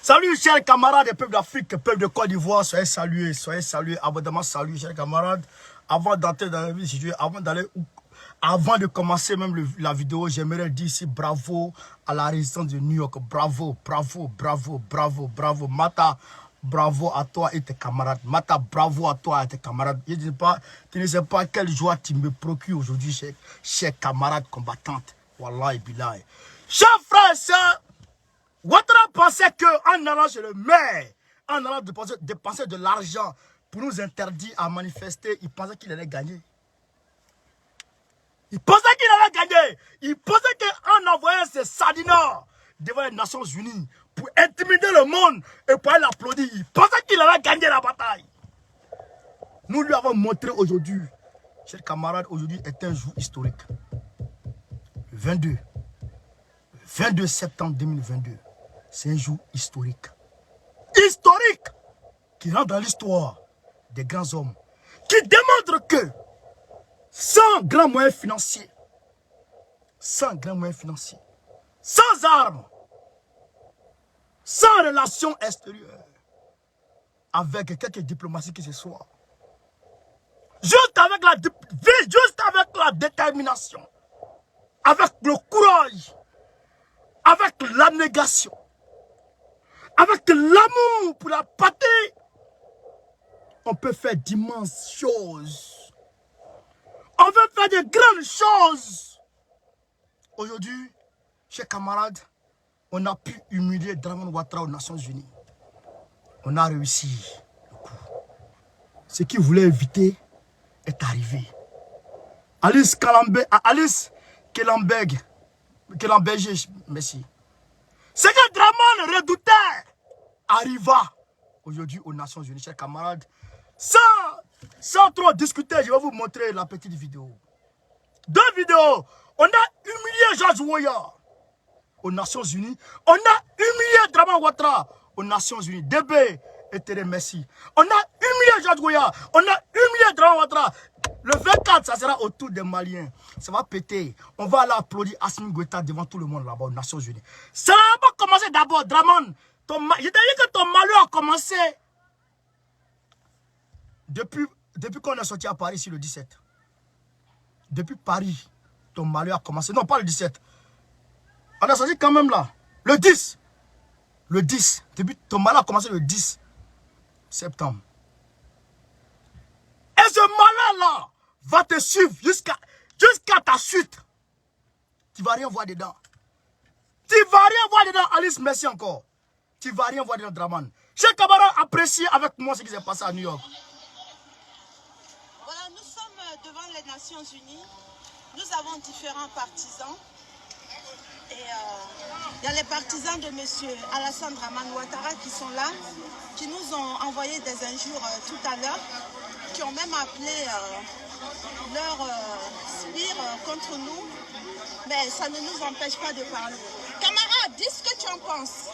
Salut, chers camarades des peuples d'Afrique, peuple de Côte d'Ivoire. Soyez salués, abondamment salués, chers camarades. Avant d'entrer dans la vie, avant de commencer même la vidéo, j'aimerais dire ici bravo à la résistance de New York. Bravo, bravo, bravo, bravo, bravo. Mata, bravo à toi et tes camarades. Mata, bravo à toi et tes camarades. Je ne sais pas quelle joie tu me procures aujourd'hui, chers camarades combattantes. Wallah et billah. Chers frères et sœurs, Ouattara pensait qu'en allant chez le maire, en allant dépenser de l'argent pour nous interdire à manifester, il pensait qu'il allait gagner. Il pensait qu'il allait gagner. Il pensait qu'en envoyant ses sardineurs devant les Nations Unies pour intimider le monde et pour aller l'applaudir, il pensait qu'il allait gagner la bataille. Nous lui avons montré aujourd'hui, chers camarades, aujourd'hui est un jour historique. Le 22 septembre 2022. C'est un jour historique. Historique qui rentre dans l'histoire des grands hommes. Qui démontre que sans grands moyens financiers, sans armes, sans relations extérieures, avec quelque diplomatie que ce soit, juste avec la détermination, avec le courage, avec l'abnégation, avec l'amour pour la patrie, on peut faire d'immenses choses. On peut faire de grandes choses. Aujourd'hui, chers camarades, on a pu humilier Dramane Ouattara aux Nations Unies. On a réussi le coup. Ce qu'il voulait éviter est arrivé. Alice Kelamberg, merci. Ce que Dramane redoutait arriva aujourd'hui aux Nations Unies, chers camarades. Sans trop discuter, je vais vous montrer la petite vidéo. Deux vidéos. On a humilié George Weah aux Nations Unies. On a humilié Dramane Ouattara aux Nations Unies. DB et Tere Messi. On a humilié George Weah. On a humilié Dramane Ouattara. Le 24, ça sera autour des Maliens. Ça va péter. On va aller applaudir Assimi Goïta devant tout le monde là-bas aux Nations Unies. Ça va commencer d'abord, Dramane. Je t'ai dit que ton malheur a commencé depuis qu'on est sorti à Paris sur le 17. Depuis Paris, ton malheur a commencé. Non, pas le 17. On est sorti quand même là. Le 10. Le 10. Ton malheur a commencé le 10 septembre. Et ce malheur-là va te suivre jusqu'à ta chute. Tu ne vas rien voir dedans. Tu ne vas rien voir dedans, Alice, merci encore. Tu ne vas rien voir dedans, Dramane. Chers camarades, appréciez avec moi ce qui s'est passé à New York. Voilà, nous sommes devant les Nations Unies. Nous avons différents partisans. Et il y a les partisans de M. Alassane Dramane Ouattara qui sont là, qui nous ont envoyé des injures tout à l'heure, qui ont même appelé leur sbire contre nous. Mais ça ne nous empêche pas de parler. Camarades, dis ce que tu en penses.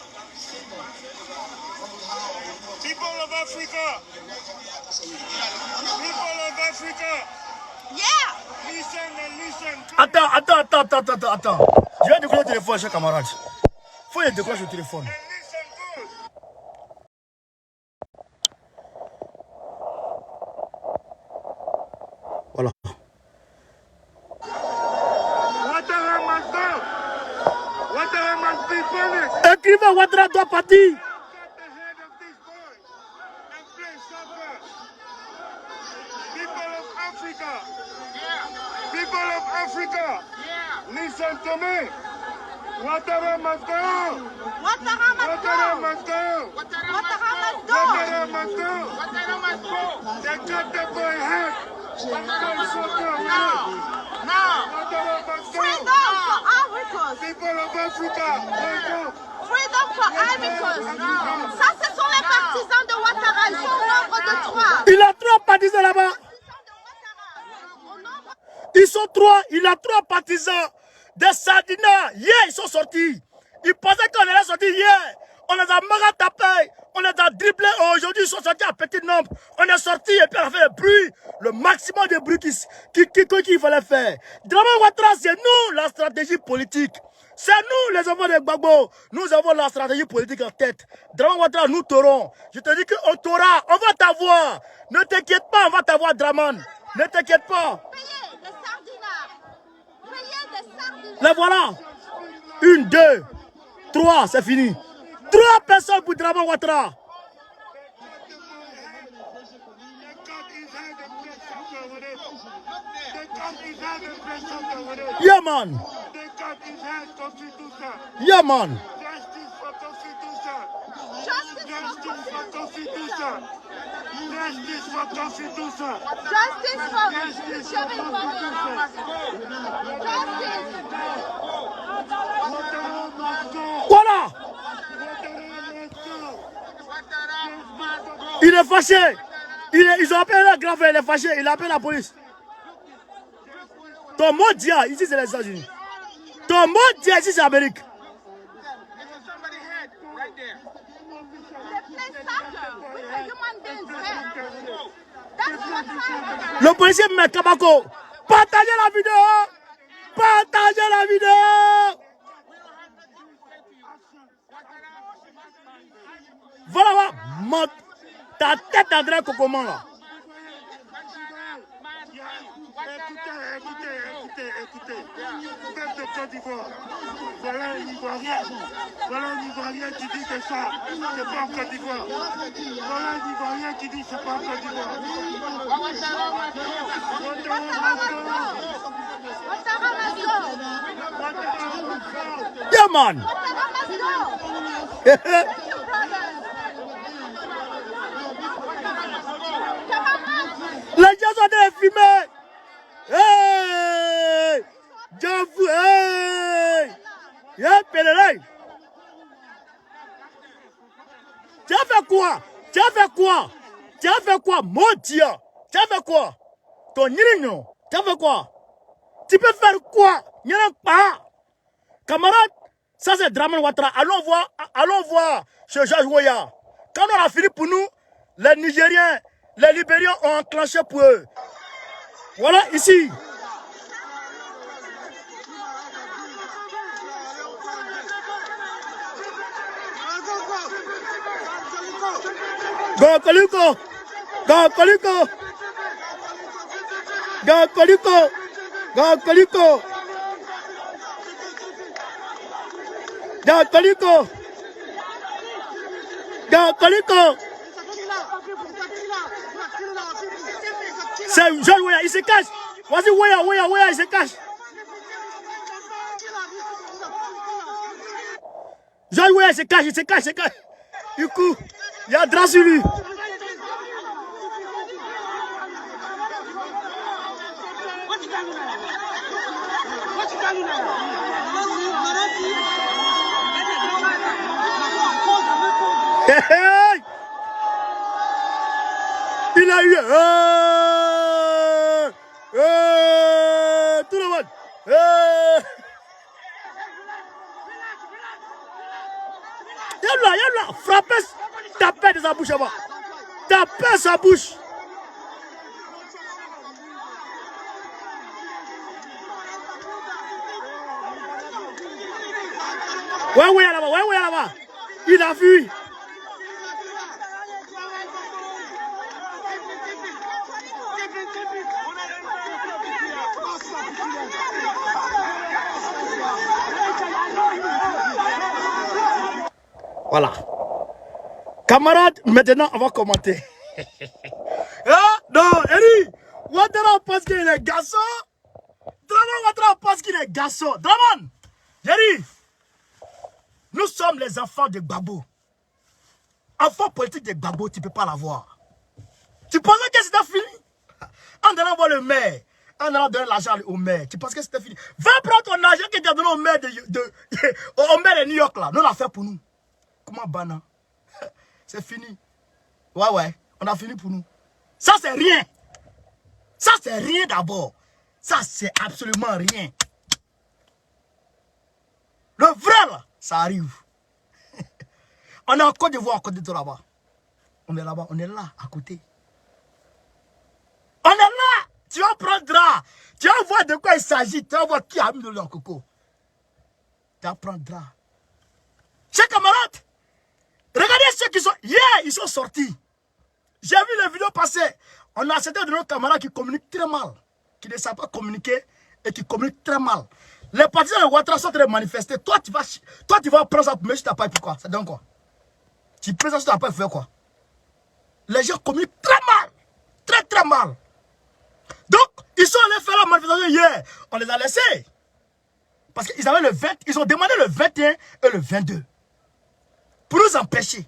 People of Africa. People of Africa. Yeah. Listen and listen. Attends. Je vais décrocher le téléphone, chers camarades. Faut que je décroche le téléphone. Voilà. Ouattara must go. Ouattara must be punished. Écrivain Ouattara doit partir. Cut the head of this boy and play soccer. People of Africa. People of Africa. Listen to me. Ouattara must go. Ouattara must Ouattara go. must go. Ouattara must go. Ouattara must go. They cut the boy head. Play soccer. Ouattara must go. Freedom for Africans. People of Africa. Let's go. Freedom for Africans. Ça, ce sont les partisans de Ouattara. Ils sont au nombre de 3. Il a 3 partisans là-bas. Ils sont 3. Il a 3 partisans. Des sardinats. Hier, ils sont sortis. Ils pensaient qu'on allait sortir hier. On les a marre tapés. On les a dribblés. Aujourd'hui, ils sont sortis à petit nombre. On est sortis et puis on a fait le bruit. Le maximum de bruit qu'il fallait faire. Dramane Ouattara, c'est nous la stratégie politique. C'est nous, les enfants de Gbagbo. Nous avons la stratégie politique en tête. Draman Ouattara, nous t'aurons. Je te dis qu'on t'aura. On va t'avoir. Ne t'inquiète pas, on va t'avoir, Draman. Ne t'inquiète pas. Payez des sardinards. Payez des sardinards. Les voilà. 1, 2, 3, c'est fini. 3 personnes pour Draman Ouattara. Yeah, man. Yeah, man. Justice for Constitution. Justice Justice for Constitution. Justice for Constitution. Justice for Justice Justice. Ouattara must go. Voilà. Ouattara must go. Il est fâché. Ils ont appelé le grand frère, il est fâché. Il appelle la police. Ton mot dia, ici c'est les États-Unis. Ton mot dia, ici c'est l'Amérique. Le policier met Kabako. Partagez la vidéo. Partagez la vidéo. Voilà, ta tête d'André Kokoman là. Écoutez. Peuple de Côte d'Ivoire. Voilà un Ivoirien. Voilà un Ivoirien qui dit que ça, c'est pas en Côte d'Ivoire. Voilà un Ivoirien qui dit que c'est pas en Côte d'Ivoire. Yeah, man. Les gens sont des fumés. Hey! J'avoue, hey! Yeah, pèlerin. Tu as fait quoi? Tu as fait quoi? Tu as fait quoi? Mon Dieu! Tu as fait quoi? Ton nirignon, tu as fait quoi? Tu peux faire quoi? Il n'y en a pas. Camarade, ça c'est Draman Ouattara. Allons voir ce George Weah. Quand on a fini pour nous, les Nigériens, les Libériens ont enclenché pour eux. Voilà, ici. Go Koliko! Go Koliko! Go Koliko! Go Koliko! Go Koliko! Go Koliko! C'est George Weah, il se cache. Vas-y, Weah, il se cache. George Weah, il se cache. Du coup, il y a drap sur lui. Hey! Il a eu tout le monde. Y'a là, frappez, tapez de sa bouche là-bas. Tapez sa bouche. Ouais, là-bas. Il a fui. Voilà. Camarades, maintenant on va commenter. Ah, non, Eri, Ouattara pense qu'il est garçon. Draman Ouattara pense qu'il est garçon. Draman, Eri, nous sommes les enfants de Gbagbo. Enfant politique de Gbagbo, tu ne peux pas l'avoir. Tu pensais que c'était fini? En allant voir le maire, en allant donner l'argent au maire, tu penses que c'était fini? Va prendre ton argent que tu as donné au maire au maire de New York là. Nous l'a fait pour nous. Comment Bana? C'est fini. Ouais, on a fini pour nous. Ça c'est rien. Ça c'est rien d'abord. Ça c'est absolument rien. Le vrai là, ça arrive. On est en Côte d'Ivoire, à côté de toi là-bas. On est là-bas, on est là, à côté. On est là. Tu vas prendre drap. Tu vas voir de quoi il s'agit. Tu vas voir qui a mis de l'eau en coco. t'apprendras. Chers camarades, regardez ceux qui sont... Hier, ils sont sortis. J'ai vu les vidéos passer. On a certains de nos camarades qui communiquent très mal, qui ne savent pas communiquer et qui communiquent très mal. Les partisans de Ouattara sont en train de manifester. Toi, tu vas prendre ça, mais tu t'as pas pourquoi? Ça donne quoi? Tu prends ça, tu t'as pas fait quoi? Les gens communiquent très mal. Très, très mal. Donc, ils sont allés faire la manifestation hier. On les a laissés. Parce qu'ils avaient le 20, ils ont demandé le 21 et le 22. Pour nous empêcher.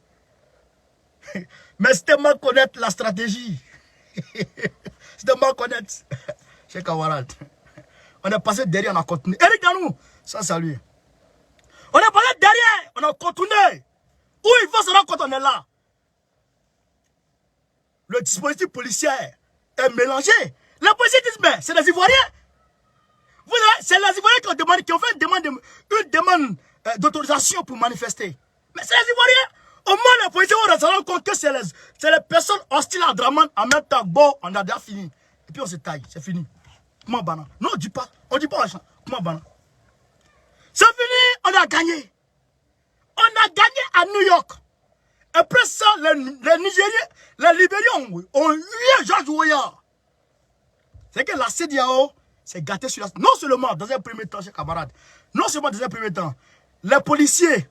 Mais c'était mal connaître la stratégie. C'était mal connaître. Chez camarade. On est passé derrière, on a continué. Eric Danou, ça salut. On est passé derrière, on a continué. Où il faut se rendre quand on est là? Le dispositif policier est mélangé. Les policiers disent, mais c'est les Ivoiriens. C'est les Ivoiriens qui ont fait une demande d'autorisation pour manifester. Mais c'est les Ivoiriens. Au moins, les policiers vont se rendre compte que c'est les personnes hostiles à Draman. En même temps, bon, on a déjà fini. Et puis on se taille, c'est fini. Comment banan? Non, on ne dit pas. On ne dit pas l'argent. Comment banan? C'est fini, on a gagné. On a gagné à New York. Après ça, les Nigériens, les Libériens ont eu George Weah. C'est que la CEDEAO s'est gâtée sur la... Non seulement, dans un premier temps, chers camarades, non seulement dans un premier temps, les policiers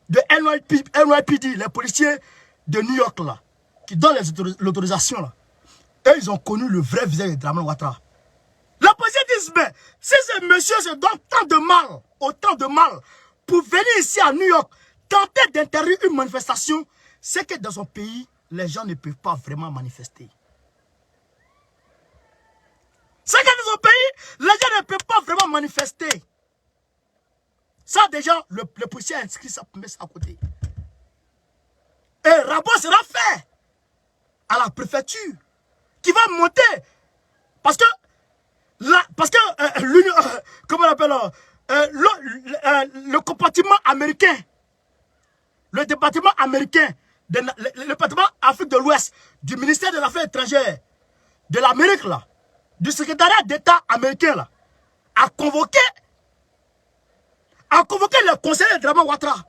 de NYPD, les policiers de New York, là, qui donnent l'autorisation, là, eux, ils ont connu le vrai visage de Draman Ouattara. Les policiers disent, mais si ce monsieur se donne autant de mal, pour venir ici à New York, tenter d'interdire une manifestation, c'est que dans son pays, les gens ne peuvent pas vraiment manifester. C'est que dans son pays, les gens ne peuvent pas vraiment manifester. Ça déjà, le policier a inscrit ça pour mettre ça à côté. Et un rapport sera fait à la préfecture qui va monter. Parce que l'Union, comment on appelle, le compartiment américain, le département américain, le département Afrique de l'Ouest, du ministère des Affaires étrangères de l'Amérique, là, du secrétariat d'État américain, là, a convoqué le conseiller de Draman Ouattara.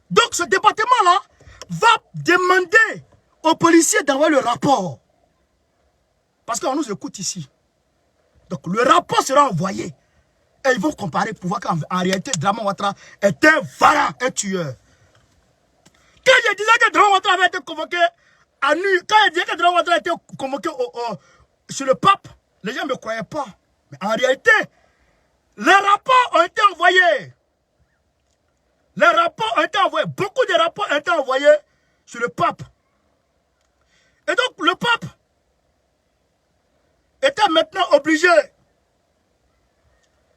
Donc ce département-là va demander aux policiers d'envoyer le rapport. Parce qu'on nous écoute ici. Donc le rapport sera envoyé. Et ils vont comparer pour voir qu'en réalité, Draman Ouattara est un varan, un tueur. Quand je disais que Draman Ouattara avait été convoqué à New York, quand je disais que Draman Ouattara a été convoqué sur le pape, les gens ne me croyaient pas. Mais en réalité, les rapports ont été envoyés. Les rapports ont été envoyés. Beaucoup de rapports ont été envoyés sur le pape. Et donc le pape était maintenant obligé.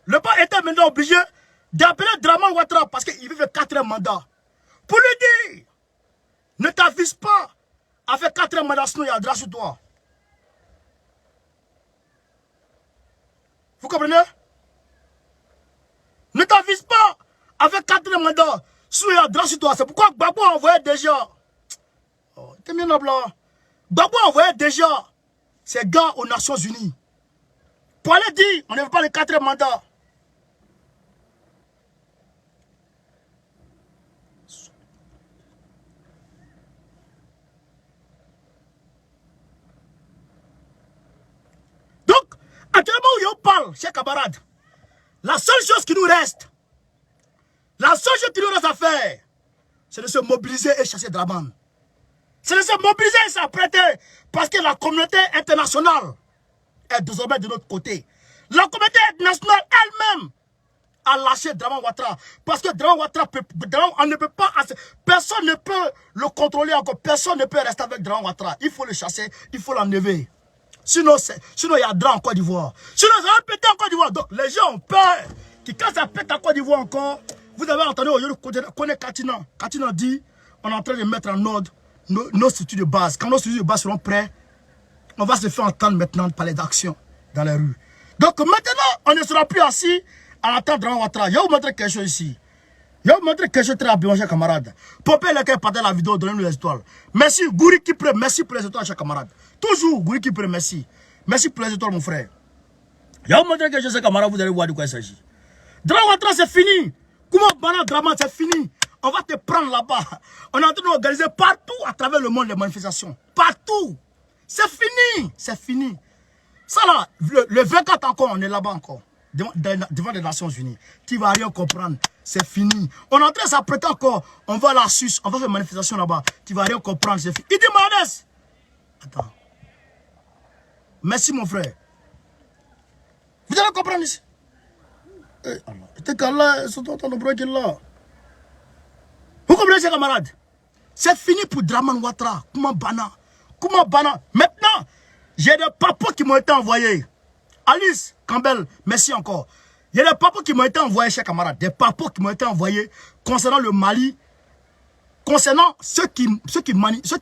Le pape était maintenant obligé d'appeler Draman Ouattara parce qu'il vivait 4e mandat. Pour lui dire, ne t'avise pas à faire 4e mandat, sinon il y a un drap sur toi. Vous comprenez? Ne t'avise pas à faire 4e mandat, sinon il y a un drap sur toi. C'est pourquoi Gbagbo a envoyé déjà. Oh, t'es bien noble. Gbagbo a envoyé déjà ces gars aux Nations Unies. Pour aller dire, on ne veut pas le 4e mandat. Donc, actuellement où on parle, chers camarades, la seule chose qui nous reste, à faire, c'est de se mobiliser et chasser Draman. C'est de se mobiliser et s'apprêter, parce que la communauté internationale est désormais de notre côté. La communauté internationale elle-même a lâché Draman Ouattara. Parce que Draman Ouattara, on ne peut pas, personne ne peut le contrôler encore. Personne ne peut rester avec Draman Ouattara. Il faut le chasser, il faut l'enlever. Sinon, il y a drame en Côte d'Ivoire. Sinon, ça va péter en Côte d'Ivoire. Donc, les gens ont peur que quand ça pète en Côte d'Ivoire encore, vous avez entendu aujourd'hui connaît Katinan. Katinan dit, on est en train de mettre en ordre nos structures de base. Quand nos structures de base seront prêtes, on va se faire entendre maintenant par les actions dans les rues. Donc maintenant, on ne sera plus assis à attendre Draman Ouattara. Je vais vous montrer quelque chose ici. Je vais vous montrer quelque chose très rapidement, chers camarades. Popez les cœurs, partagez la vidéo, donnez-nous les étoiles. Merci, Gouri Kipré, merci pour les étoiles, chers camarades. Toujours, Gouri Kipré, merci. Merci pour les étoiles, mon frère. Je vais vous montrer quelque chose, chers camarades, vous allez voir de quoi il s'agit. Dramane Ouattara, c'est fini. Comment Bana Dramane, c'est fini. On va te prendre là-bas. On est en train d'organiser partout à travers le monde les manifestations. Partout. C'est fini. C'est fini. Ça là, le 24 encore, on est là-bas encore. Devant les Nations Unies. Tu ne vas rien comprendre. C'est fini. On est en train de s'apprêter encore. On va à la Suisse. On va faire une manifestation là-bas. Tu ne vas rien comprendre. C'est fini. Il dit Mahanes. Attends. Merci mon frère. Vous allez comprendre ici. T'es là, c'est ton bras qui est là. Vous comprenez, ces camarades? C'est fini pour Dramane Ouattara. Comment Bana? Maintenant, j'ai des papos qui m'ont été envoyés. Alice Campbell, merci encore. Il y a des papos qui m'ont été envoyés, chers camarades. Des papos qui m'ont été envoyés concernant le Mali. Concernant ceux qui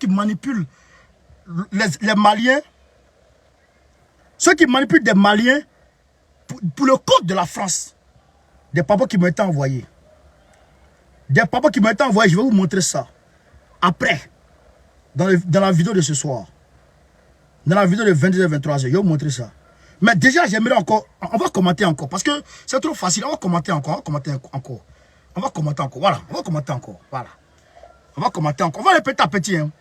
manipulent les Maliens. Ceux qui manipulent des Maliens pour le compte de la France. Des papos qui m'ont été envoyés. Des papos qui m'ont été envoyés. Je vais vous montrer ça. Après. Dans la vidéo de ce soir. Dans la vidéo de 22h-23h. Je vais vous montrer ça. Mais déjà, j'aimerais encore... On va commenter encore. Parce que c'est trop facile. On va commenter encore. On va commenter encore. Voilà. On va commenter encore. Voilà. On va commenter encore. On va aller petit à petit. Hein.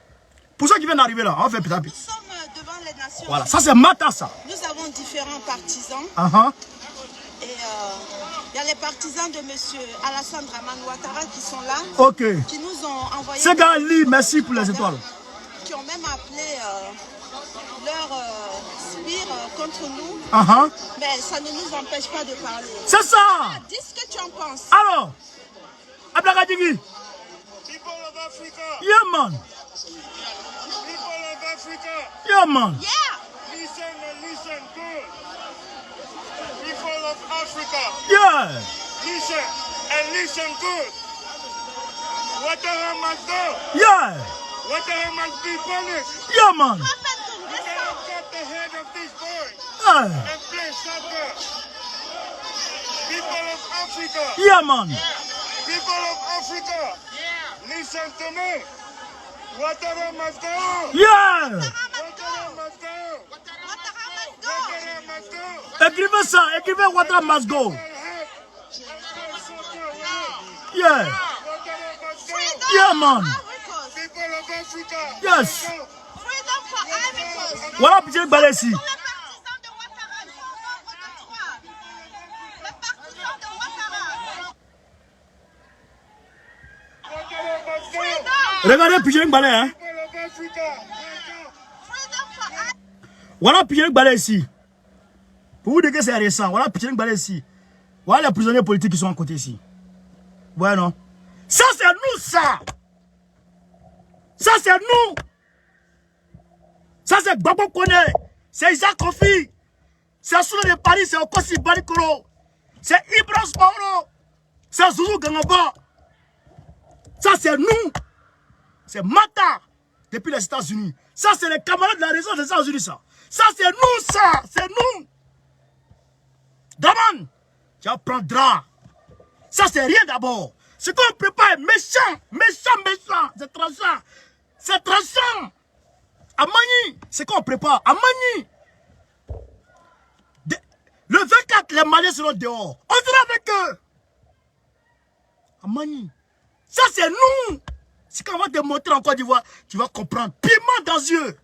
Pour ceux qui viennent d'arriver là, on va faire petit à petit. Nous sommes devant les Nations Unies. Voilà. Ça, c'est Mata, ça. Nous avons différents partisans. Et il y a les partisans de M. Alassane Dramane Ouattara qui sont là. Ok. Qui nous ont envoyé... C'est Gali, merci pour les étoiles. Qui ont même appelé leur sbire contre nous. Mais ça ne nous empêche pas de parler. C'est ça. Dis ce que tu en penses. Alors, Ablagadigi. People of Africa. Yeah, man. People of Africa. Yeah, man. Yeah. Listen and listen good. People of Africa. Yeah. Listen and listen good. Ouattara must go. Yeah. Ouattara must be punished. Yeah, man. You cannot cut the head of this boy Yeah. and play soccer. People of Africa. Yeah, man. People of Africa. Listen to me. Ouattara must go. Yeah. Ouattara must go. Ouattara must go. Écrivez ça. Écrivez Ouattara must go. Yeah. Yeah, man. People of Africa. Yes. Freedom for Ivory Coast. Voilà, petit balai ici. Les partisans de Ouattara, ils sont au nombre de 3. Les partisans de Ouattara. Regardez, Pigeon Balai, hein. Voilà, Pigeon Balai ici. Pour vous dire que c'est récent, voilà, Pigeon Balai ici. Voilà les prisonniers politiques qui sont à côté ici. Ouais, non. Ça, c'est nous, ça. Ça, c'est nous. Ça, c'est Babo Kone. C'est Isaac Kofi. C'est Soula de Paris, c'est Okosi Barikoro. C'est Ibrahim Mauro. C'est Zouzou Gangaba. Ça, c'est nous. C'est Mata. Depuis les États-Unis. Ça, c'est les camarades de la région des États-Unis, ça. Ça, c'est nous, ça. C'est nous. Dramane, tu apprendras. Ça, c'est rien d'abord. Ce qu'on prépare est méchant. Méchant. C'est tranchant. C'est tranchant. À Mani, c'est qu'on prépare. À Mani. Le 24, les Maliens seront dehors. On sera avec eux. À Mani. Ça, c'est nous. C'est quand on va te montrer en Côte d'Ivoire, tu vas comprendre. Piment dans les yeux.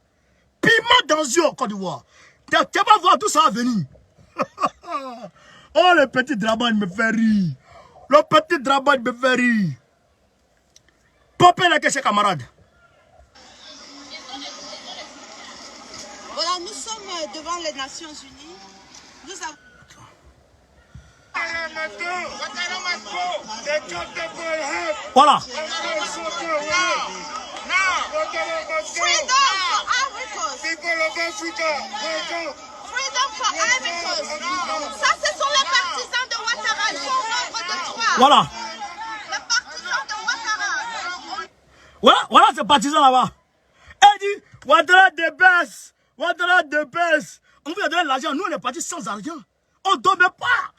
Piment dans les yeux en Côte d'Ivoire. Tu vas voir d'où ça va venir. Oh, le petit Dramane me fait rire. Le petit Dramane me fait rire. Popez la question, camarade. Voilà, nous sommes devant les Nations Unies. Nous avons... Voilà. Freedom for Ivory Coast. People of Africa. Freedom for Ivory Coast. Ça, ce sont les partisans de Ouattara. Ils sont au nombre de 3. Voilà. Les partisans de Ouattara. Voilà ces partisans là-bas. Elle dit, Ouattara de baisse. Ouattara de baisse. On veut donner l'argent. Nous, on est partis sans argent. On ne dormait pas.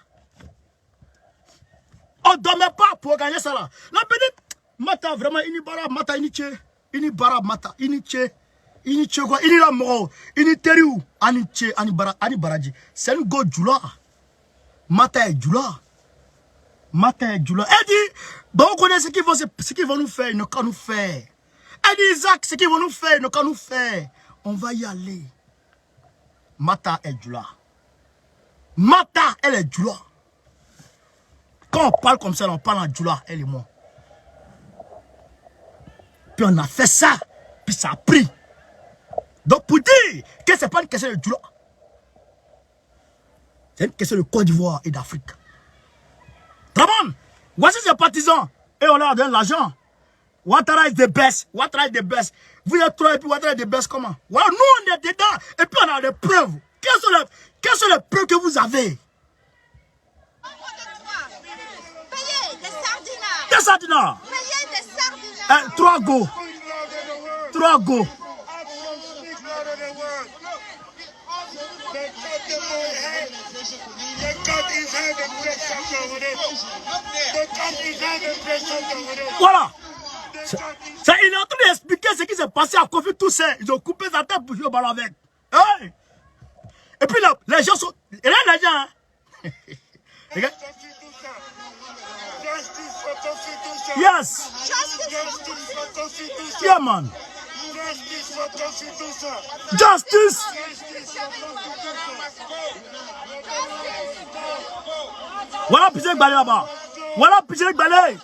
On ne dormait pas pour gagner ça là. La petite Mata, vraiment, Inibara, Mata, Iniche. Inibara, Mata, Iniche. Iniche quoi. Inira Moro. Initeriou. Aniche, Anibara, Anibaraji. C'est une go Djoula. Mata est Djoula. Matin Djoula. Elle dit, bon, on connaît ce qu'ils vont nous faire, ils ne qu'à nous faire. Elle dit, Isaac, ce qu'ils vont nous faire, ils ne qu'à nous faire. On va y aller. Mata est Djoula. Mata, elle est Djoula. Quand on parle comme ça, on parle en Djoula, elle et moi. Puis on a fait ça, puis ça a pris. Donc pour dire que ce n'est pas une question de Djoula. C'est une question de Côte d'Ivoire et d'Afrique. Ramon, voici ses partisans. Et on leur donne l'argent. Ouattara is the best. Ouattara is the best. Vous êtes trop et puis Ouattara is the best comment? Voilà, nous on est dedans. Et puis on a des preuves. Quelles sont les preuves que vous avez? Payez des sardinards. Des sardinards. Payez des sardinards. 3 go. 3 go. Voilà. Ça, il est en train d'expliquer ce qui s'est passé à Kofi Toussaint. Ils ont coupé sa tête pour jouer au ballon avec. Hey. Et puis là, les gens sont... Et là, les gens... Hein. Regarde. Yes. Yeah, man. Justice. Voilà, pisser le balai là-bas. Voilà, pisser le balai.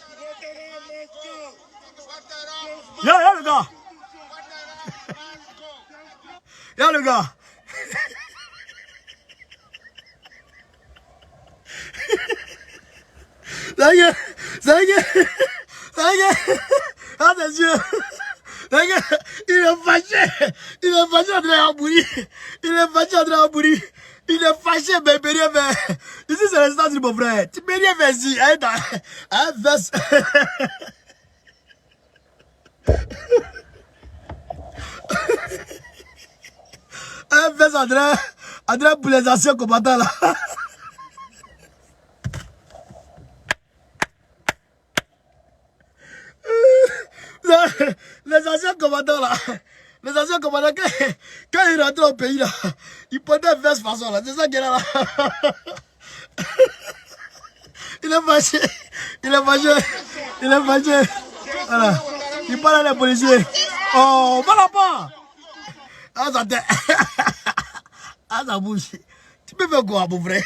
Y'a le gars. Y'a le gars. Ça y est. Attention. Il est fâché. Il est fâché André Abouri. Il est fâché, bébé. Ici, c'est le stade du beau frère. Tu peux rien faire ici. Un fesse André pour les anciens combattants là. Les anciens combattants là. Les anciens combattants, quand ils rentrent au pays là, ils prenaient un veste façon là. C'est ça qu'il est là. Il est fâché. Voilà. Il parle à les policiers. Oh, voilà pas. Ah, ça tête. Ah, ça bouge. Tu peux faire quoi, mon frère?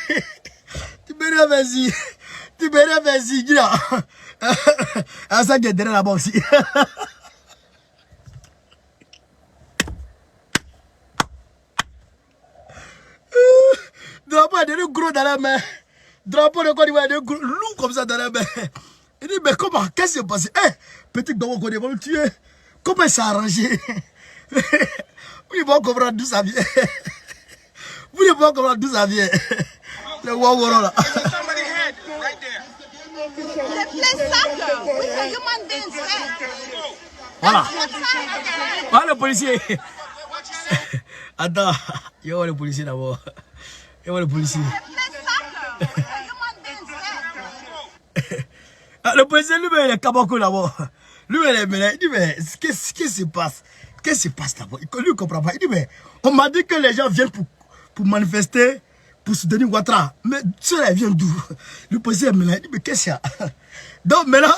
Tu peux rien faire ici. Dis là. Ah, ça qui est derrière là-bas aussi. Drapeau est devenu gros dans la main. Drapeau de Côte d'Ivoire est devenu gros, lourd comme ça dans la main. Il dit, mais comment? Qu'est-ce qui s'est passé? Petit Dogo Côte d'Ivoire, le tuer. Comment il s'est arrangé? Vous ne pouvez pas comprendre d'où ça vient. Le Waworo là. Voilà. Voilà le policier. Attends, il y a le policier d'abord. Le policier, lui-même, il est caboclo d'abord. Lui-même, il dit, mais qu'est-ce qui se passe? Qu'est-ce qui se passe d'abord? Lui, il ne comprend pas. Il dit, mais on m'a dit que les gens viennent pour manifester, pour soutenir Ouattara. Mais cela vient d'où? Le policier, il dit, mais qu'est-ce qu'il y a? Donc maintenant,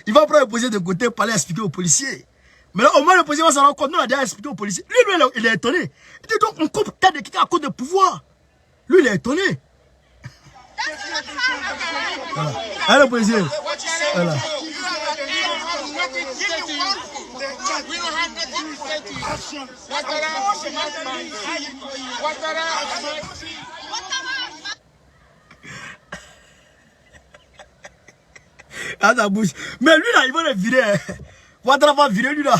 il va prendre le policier de côté pour aller expliquer aux policiers. Mais là, au moins, le policier va s'en rendre compte. Nous, on a déjà expliqué aux policiers. Lui, il est étonné. Il dit, donc, on coupe tête de quelqu'un à cause de pouvoir. Lui, il est étonné. Voilà. Allez, le policier. Voilà. Ah, ça bouge. Mais lui, là, il va le virer. Ouattara va virer, lui, là.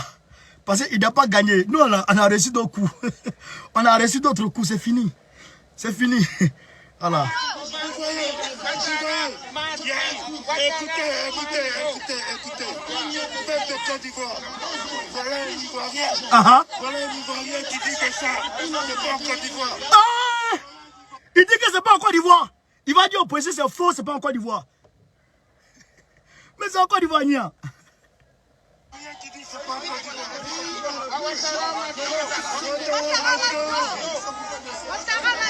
Parce qu'il n'a pas gagné. Nous, on a reçu d'autres coups. On a reçu d'autres coups, c'est fini. C'est fini. Voilà. Écoutez. Peuple de Côte d'Ivoire. Voilà un Ivoirien. Voilà un Ivoirien qui dit que ça, c'est pas en Côte d'Ivoire. Ah! Il dit que c'est pas en Côte d'Ivoire. Il va dire au policier c'est faux, c'est pas en Côte d'Ivoire. Mais c'est en Côte d'Ivoire, Nia. Qui dit c'est pas en Côte d'Ivoire. Ouattara,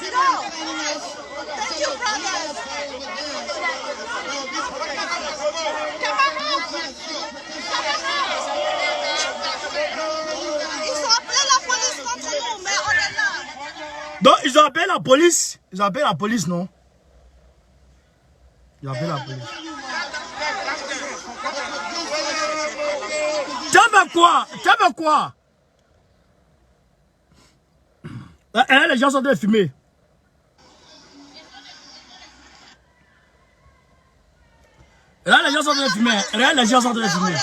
Thank you, brothers. Ils ont appelé la police contre nous, mais on est là. Donc, ils ont appelé la police. Ils ont appelé la police, non? Ils ont appelé la police. Tu veux quoi? Tu veux quoi? Les gens sont en train de fumer. Là, les gens sont en train de fumer. Là, les gens sont en train de fumer.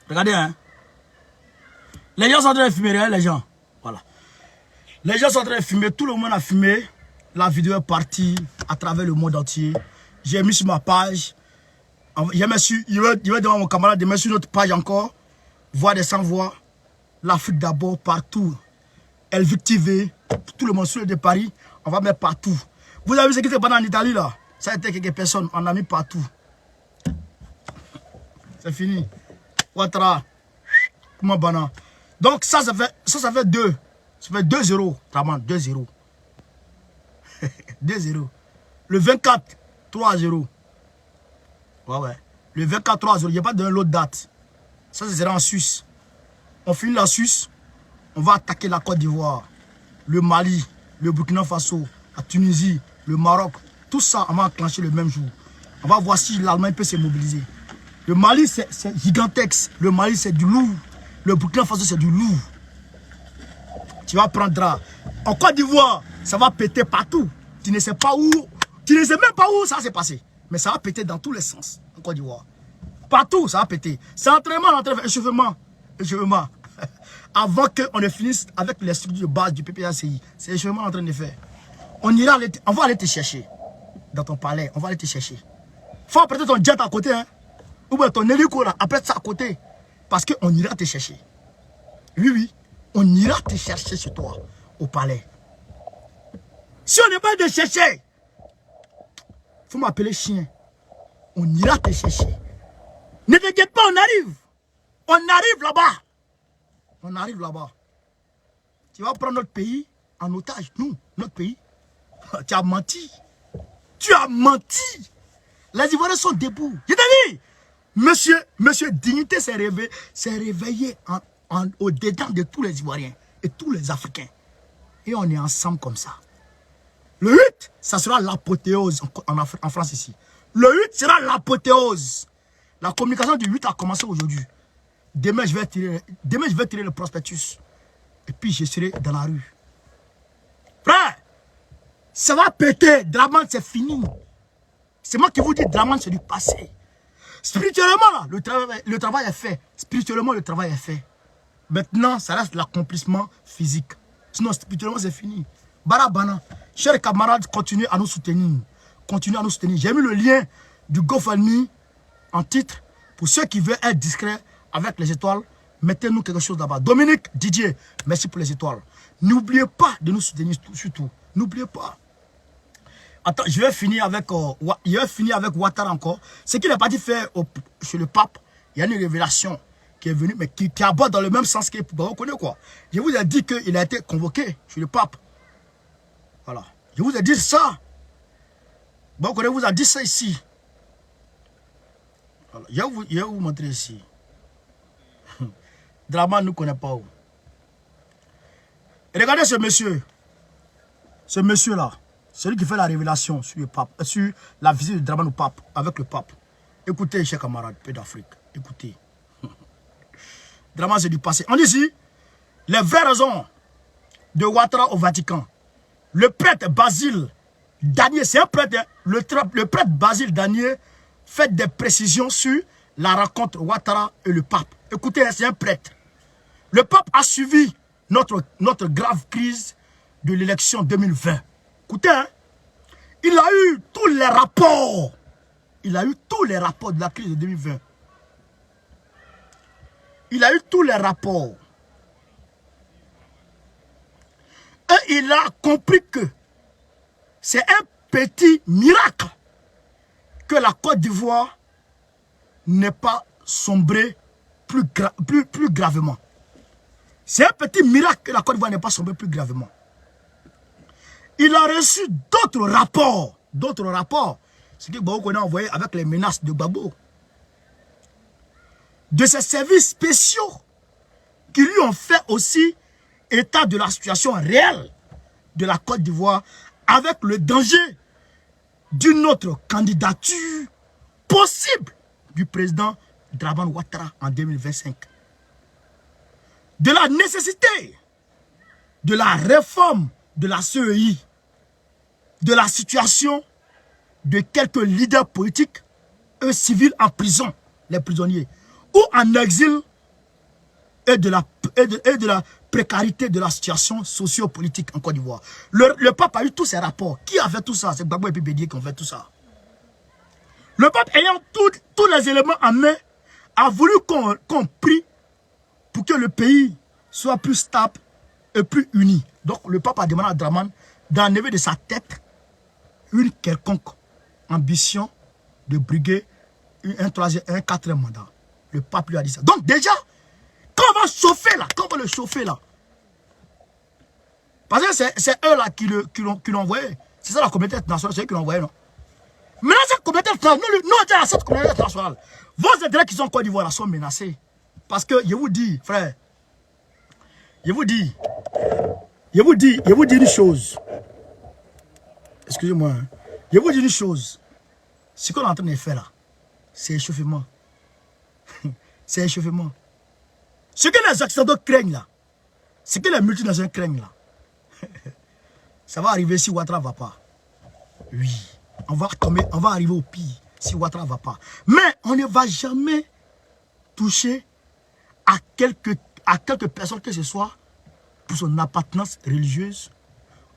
Regardez, hein. Les gens sont en train de fumer, regardez les gens. Voilà. Les gens sont en train de fumer, tout le monde a fumé. La vidéo est partie à travers le monde entier. J'ai mis sur ma page. Il va devant mon camarade de mettre sur notre page encore. Voix des sans-voix. L'Afrique d'abord, partout. Elvic TV, tout le monde sur le de Paris. On va mettre partout. Vous avez vu ce qui s'est passé en Italie là? Ça a été quelques personnes, on a mis partout. C'est fini. Ouattara. Comment bana? Donc ça fait 2. Ça fait 2-0. Vraiment 2-0. 2-0. Le 24, 3-0. Ouais. Le 24, 3-0. Il n'y a pas de l'autre date. Ça sera en Suisse. On finit la Suisse. On va attaquer la Côte d'Ivoire. Le Mali, le Burkina Faso, la Tunisie, le Maroc. Tout ça, on va enclencher le même jour. On va voir si l'Allemagne peut se mobiliser. Le Mali, c'est gigantesque. Le Mali, c'est du lourd. Le Burkina Faso, c'est du lourd. Tu vas prendre. En Côte d'Ivoire, ça va péter partout. Tu ne sais pas où. Tu ne sais même pas où ça s'est passé. Mais ça va péter dans tous les sens. En Côte d'Ivoire. Partout, ça va péter. C'est entraînement, échauffement. Avant qu'on ne finisse avec les structures de base du PPACI. C'est l'échauffement en train de faire. On va aller te chercher. Dans ton palais, on va aller te chercher. Faut prêter ton jet à côté. Hein. Ou bien ton hélico là, après ça à côté. Parce qu'on ira te chercher. Oui. On ira te chercher chez toi, au palais. Si on n'est pas de chercher, faut m'appeler chien. On ira te chercher. Ne t'inquiète pas, on arrive. On arrive là-bas. On arrive là-bas. Tu vas prendre notre pays en otage. Nous, notre pays. Tu as menti. Tu as menti. Les Ivoiriens sont debout. Je t'ai dit, monsieur Dignité s'est réveillé au-dedans de tous les Ivoiriens et tous les Africains. Et on est ensemble comme ça. Le 8, ça sera l'apothéose en France ici. Le 8 sera l'apothéose. La communication du 8 a commencé aujourd'hui. Demain, je vais tirer le prospectus. Et puis, je serai dans la rue. Frère, ça va péter. Draman, c'est fini. C'est moi qui vous dis, Draman, c'est du passé. Spirituellement, là, le travail est fait. Spirituellement, le travail est fait. Maintenant, ça reste l'accomplissement physique. Sinon, spirituellement, c'est fini. Barabana, chers camarades, continuez à nous soutenir. Continuez à nous soutenir. J'ai mis le lien du GoFundMe en titre. Pour ceux qui veulent être discrets avec les étoiles, mettez-nous quelque chose là-bas. Dominique, Didier, merci pour les étoiles. N'oubliez pas de nous soutenir surtout. N'oubliez pas. Attends, je vais finir avec Ouattara encore. Ce qu'il est parti faire chez le pape, il y a une révélation qui est venue, mais qui aborde dans le même sens que vous connaissez quoi. Je vous ai dit qu'il a été convoqué chez le pape. Voilà. Je vous ai dit ça. Bon, on vous a dit ça ici. Voilà. Je vais vous montrer ici. Draman ne connaît pas où. Et regardez ce monsieur. Ce monsieur-là. Celui qui fait la révélation sur le pape, sur la visite de Draman au pape, avec le pape. Écoutez, chers camarades, peu d'Afrique. Écoutez. Draman, c'est du passé. On dit ici, les vraies raisons de Ouattara au Vatican. Le prêtre Basile Daniel, c'est un prêtre, hein, le prêtre Basile Daniel fait des précisions sur la rencontre Ouattara et le pape. Écoutez, c'est un prêtre. Le pape a suivi notre grave crise de l'élection 2020. Écoutez, hein, il a eu tous les rapports. Il a eu tous les rapports de la crise de 2020. Il a eu tous les rapports. Et il a compris que c'est un petit miracle que la Côte d'Ivoire n'est pas sombrer plus gravement. C'est un petit miracle que la Côte d'Ivoire n'est pas sombrée plus gravement. Il a reçu d'autres rapports. Ce que Gbagbo a envoyé avec les menaces de Gbagbo. De ses services spéciaux qui lui ont fait aussi état de la situation réelle de la Côte d'Ivoire avec le danger d'une autre candidature possible du président Dramane Ouattara en 2025. De la nécessité de la réforme de la CEI, de la situation de quelques leaders politiques, eux civils en prison, les prisonniers, ou en exil, et de la précarité de la situation socio-politique en Côte d'Ivoire. Le pape a eu tous ces rapports. Qui a fait tout ça? C'est Gbagbo et Bédié qui ont fait tout ça. Le pape ayant tous les éléments en main, a voulu qu'on prie pour que le pays soit plus stable et plus uni. Donc le pape a demandé à Dramane d'enlever de sa tête une quelconque ambition de briguer un quatrième mandat. Le pape lui a dit ça. Donc déjà, quand on va chauffer là, quand on va le chauffer là, parce que c'est eux là qui l'ont envoyé. C'est ça la communauté internationale, c'est eux qui l'ont envoyé, non? Maintenant cette communauté internationale, nous cette communauté internationale, vos intérêts qui sont en Côte d'Ivoire là sont menacés. Parce que je vous dis, frère, je vous dis une chose. Excusez-moi. Hein. Je vous dis une chose. Ce qu'on est en train de faire là, c'est échauffement. C'est échauffement. Ce que les Occidentaux craignent là, ce que les multinationales craignent là, ça va arriver si Ouattara ne va pas. Oui. On va arriver au pire si Ouattara ne va pas. Mais on ne va jamais toucher à quelques personnes que ce soit pour son appartenance religieuse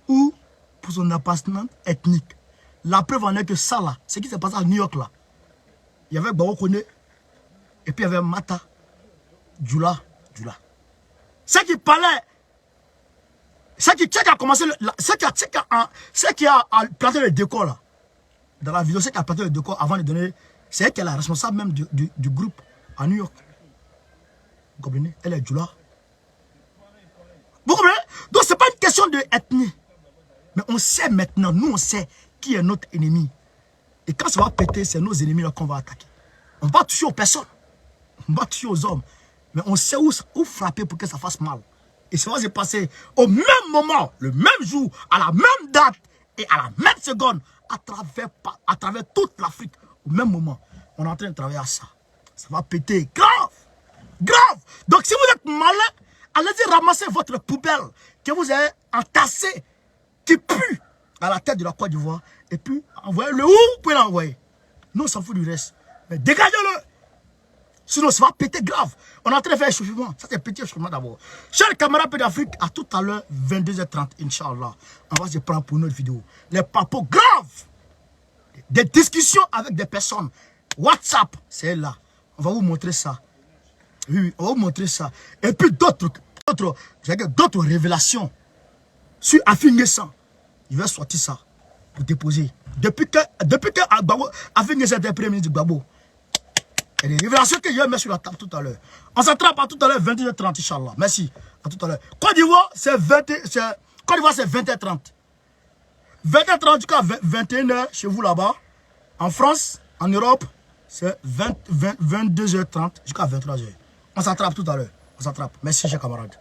ou pour son appartenance ethnique. La preuve en est que ça là, ce qui s'est passé à New York là, il y avait Gbagbo Kone et puis il y avait Mata Djoula. Ce qui parlait, ce qui a commencé, ce qui a planté le décor là, dans la vidéo, ce qui a planté le décor avant de donner, c'est elle qui est la responsable même du groupe à New York. Vous comprenez? Elle est Djoula. Vous comprenez? Donc ce n'est pas une question d'ethnie. Mais on sait maintenant, nous on sait qui est notre ennemi. Et quand ça va péter, c'est nos ennemis là qu'on va attaquer. On va toucher aux personnes. On va toucher aux hommes. Mais on sait où frapper pour que ça fasse mal. Et ça va se passer au même moment, le même jour, à la même date et à la même seconde, à travers toute l'Afrique. Au même moment, on est en train de travailler à ça. Ça va péter. Grave! Grave! Donc si vous êtes malin, allez-y ramasser votre poubelle que vous avez entassée, qui pue à la tête de la Côte d'Ivoire, et puis envoyez-le où vous pouvez l'envoyer. Nous, on s'en fout du reste. Mais dégagez-le! Sinon, ça va péter grave. On est en train de faire échauffement. Ça, c'est petit échauffement d'abord. Chers camarades Paix d'Afrique, à tout à l'heure, 22h30, Inch'Allah. On va se prendre pour une autre vidéo. Les papos graves. Des discussions avec des personnes. WhatsApp, c'est là. On va vous montrer ça. Oui, on va vous montrer ça. Et puis d'autres révélations sur Afin-N'Guessan. Il va sortir ça pour déposer. Depuis que Afin-N'Guessan était premier ministre du Gbagbo, il y a des révélations que je vais mettre sur la table tout à l'heure. On s'attrape à tout à l'heure, 22h30, Inch'Allah. Merci. À tout à l'heure. Côte d'Ivoire, c'est 20h30. 20h30 jusqu'à 21h chez vous là-bas. En France, en Europe, c'est 22h30 jusqu'à 23h. On s'attrape tout à l'heure. On s'attrape. Merci, chers camarades.